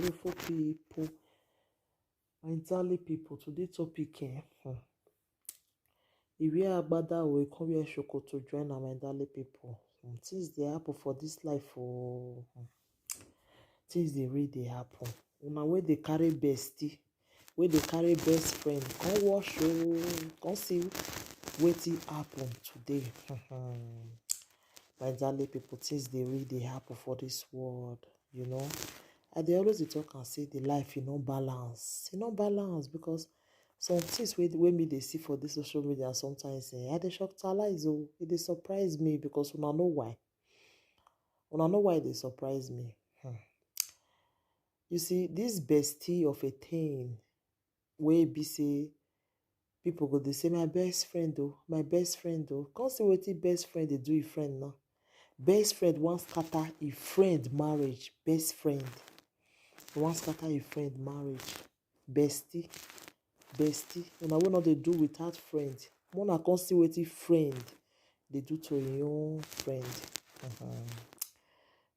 beautiful people, my darling people. Today topic, if we are bada, we come here shoko to join our my darling people. Things they happen for this life, things they really happen. Una where they carry bestie, where they carry best friend, come watch, come see wetin happen today. My darling people, things they really happen for this world, you know. And they always dey talk and say the life no balance. No balance because some things wey me dey see for this social media sometimes I dey shocktalize o. It dey surprise me because una know why. Una know why e dey surprise me. You see, this bestie of a thing wey be say people go dey say my best friend o, my best friend o. Come see wetin best friend dey do e friend now. Best friend wan scatter e friend marriage. Best friend wan scatter e friend marriage. Bestie una wey no dey do without friend. Una come see wetin friend dey do to im own friend.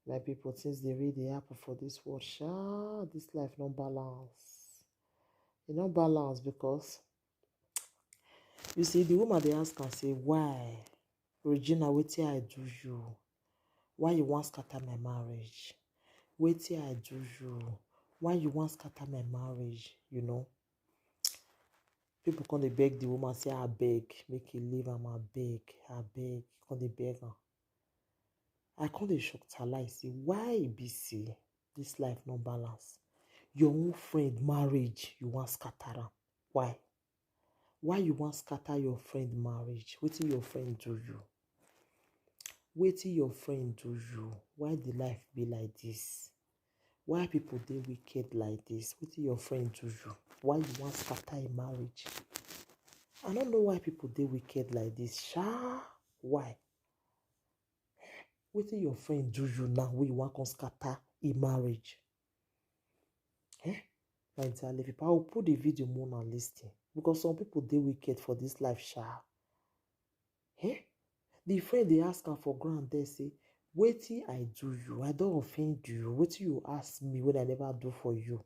Like people, things dey really happen for this world. This life no balance. E no balance because you see the woman dey ask am say, why Regina, wetin I do you? Why you wan scatter my marriage? Wetin I do you? Why you wan scatter my marriage? You know, people come dey beg the woman say abeg make you leave am, abeg. Come dey beg am. I come dey shocktalize say why e be say this life no balance? Your own friend marriage you wan scatter am. Why? Why you wan scatter your friend marriage? Wetin your friend do you? Wetin your friend do you? Why the life be like this? Why people dey wicked like this? Wetin your friend do you? Why you wan scatter a marriage? I don't know why people dey wicked like this. Why? Wetin your friend do you now wey you wan come scatter a marriage? My darling people, I will put the video more on listing because some people dey wicked for this life. The friend dey ask am for ground there say, wetin I do you? I don offend you. Wetin you ask me when I never do for you?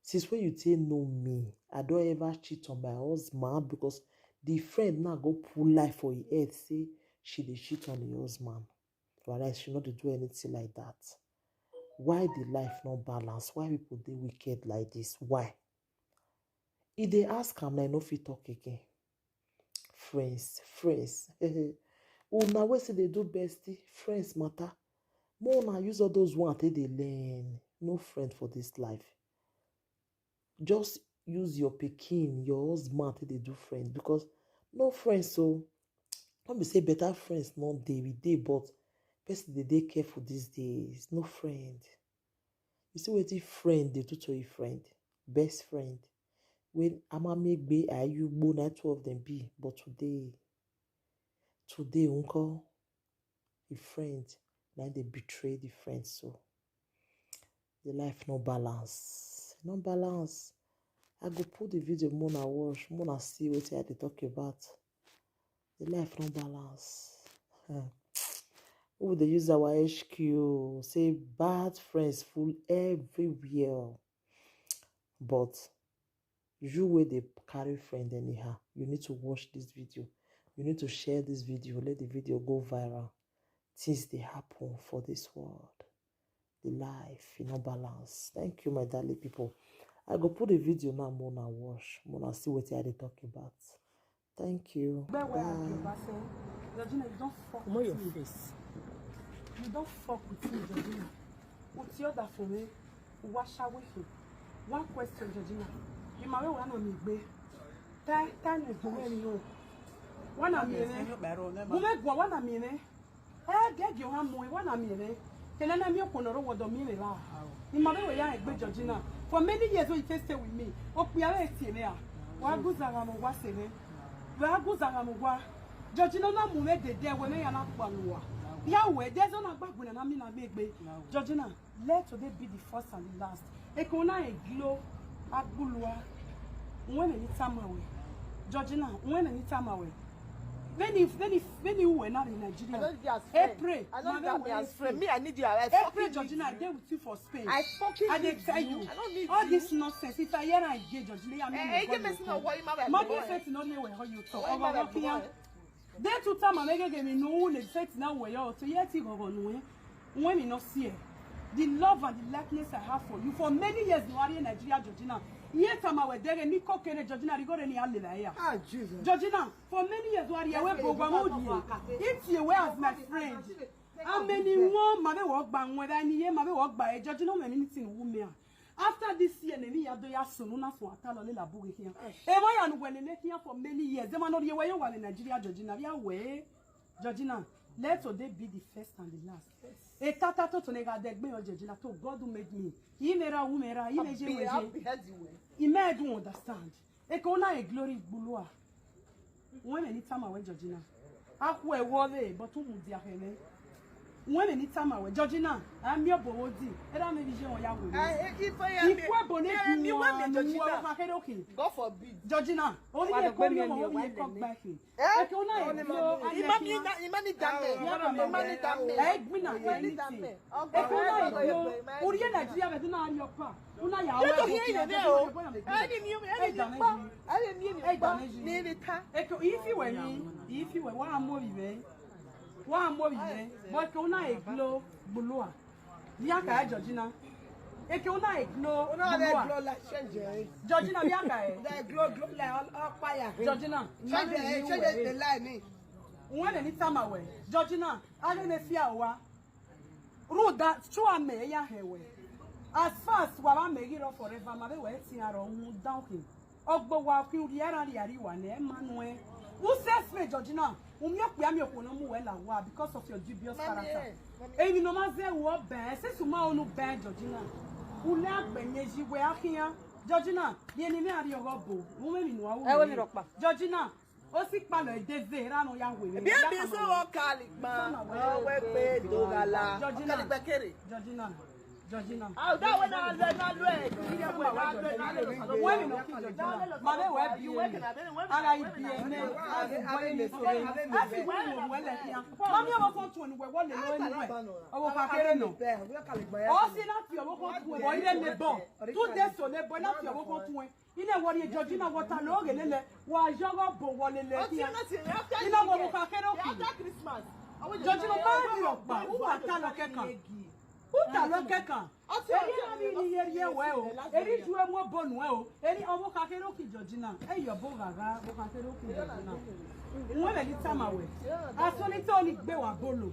Since when you take know me, I don't ever cheat on my husband because the friend now go pull life for her head say she dey cheat on her husband. Whereas she not dey do anything like that. Why the life not balance? Why people dey wicked like this? Why? If they ask am, I no fit talk again. Friends. Una wey say they do bestie, friends matter. More na use all those ones take dey learn. No friend for this life. Just use your pikin, your husband take dey do friend because no friends. So don't be say better friends not dey we dey, but person dey careful these days. No friend. You see wetin friend dey do to a friend? Best friend. When Amamegbe, Ayugbo, na 2 of them be, but today uncle, a friend, now they betray the friend. So the life no balance. No balance. I go put the video more na watch, more na see what I dey talk about. The life no balance. Who they use our HQ say bad friends full everywhere. But you where they carry friend anyhow, you need to watch this video. You need to share this video. Let the video go viral. Things they happen for this world. The life, you know, balance. Thank you, my darling people. I go put the video now, Mona watch. Mona see what I talk about. Thank you. Bye. Georgina, you don't fuck with your face. You don't fuck with me, Georgina. What's your other for me? Wash away him. One question, Georgina. You marry one of me, babe. Time is the way you. One of me, one of me, get your hand more. One of me, and then I'm your corner over the minute. You marry a young Georgina. For many years, you stay with me. Oh, we are here. What goes around what's in it? Where goes around? Georgina, no more de there when I am not one. Yahweh, there's no back when I mean I make me. Georgina, let today be the first and the last. Ekona a glow at Bulua. When any time away. Georgina, when any time away. when you were not in Nigeria, I don't need you as hey, friend. pray. I don't Mama, need you where as friend. Me, I need you. Hey, pray, Georgina, I get with you for Spain. I fucking And they need tell you. you I don't need all you. this nonsense. If I hear I get Georgina, I'm Eh, give me some worry, mama. Mama said no know where you talk. Why, mama, Over boy? here. They to time I make me know the fact now where you to yet you go on when me not see it. The love and the likeness I have for you for many years you are in Nigeria, Georgina. Yet time I was there and Nico Kene Georgina you got any other here. Ah, Jesus. Georgina, for many years you are here where program if you were as my friend. How many one mother walk by when I need mother walk by Georgina anything woman. After this year, Nemi Adoya Sonuna for Atalo La Bugi here. Emma and when they here for many years, they are not the way you are in Nigeria, Georgina. We are way, Georgina. Let today be the first and the last. A tata to nega deg me or Georgina to God who made me. He mera umera, he made he made you understand. E kona a glory bulua. When any time I went Georgina, akwe wole, but who would diahele? When any time I went Georgina, I'm your body. And I'm a vision or Yahweh. If we're bonnet, you want me, Georgina. God forbid. Georgina, only a come back in. I if you were one more, but can I glow below? Yaka, Georgina. E que una igno, Georgina Yaka, glow like fire. Georgina, Change the line. When any time away, Georgina, I don't know if you are. Road that show me ya hewe. As fast while I make it up forever, my way, see our own donkey. Ogbo wa ki uriara yari wane Emmanuel. Who says me, Georgina? Because of your dubious character. And you know, my what bad, says to my own bad, Georgina. Who lack Beneji, where here, Georgina, the enemy of your robo, woman in one. Georgina, oh, sick palo, they ran on your way. Be so calic, man. Oh, where Dogala, Georgina. Georgina. Oh, that one I not ready. Women of Georgina. Mother, where you work and I be a man. Mammy, I want to one no. Oh, see not your boy in the ball. 2 days so they boy not your walk. You know what Georgina what I know and was young up one in the you know what after Christmas. Georgina, who are Talokeka? Who Talokeka? Any year well, any two more bone well, any of Kakeroki Georgina, and your Bogaga, Bokakeroki Georgina. When any time away, I saw it only Bewa Bolo.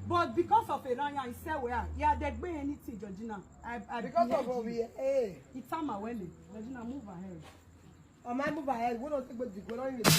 But because of it, I say, well, yeah, there'd be anything, Georgina. Because of over here, eh? It's time I went. Georgina, move ahead. I might move ahead. We don't think we're going to